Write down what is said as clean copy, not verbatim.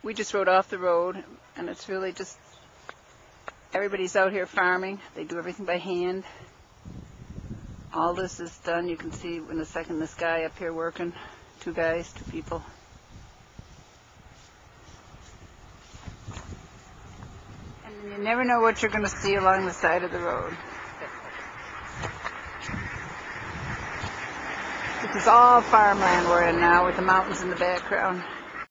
We just rode off the road, and it's really just, everybody's out here farming. They do everything by hand. All this is done. You can see in a second this guy up here working. Two people. And you never know what you're going to see along the side of the road. This is all farmland we're in now, with the mountains in the background.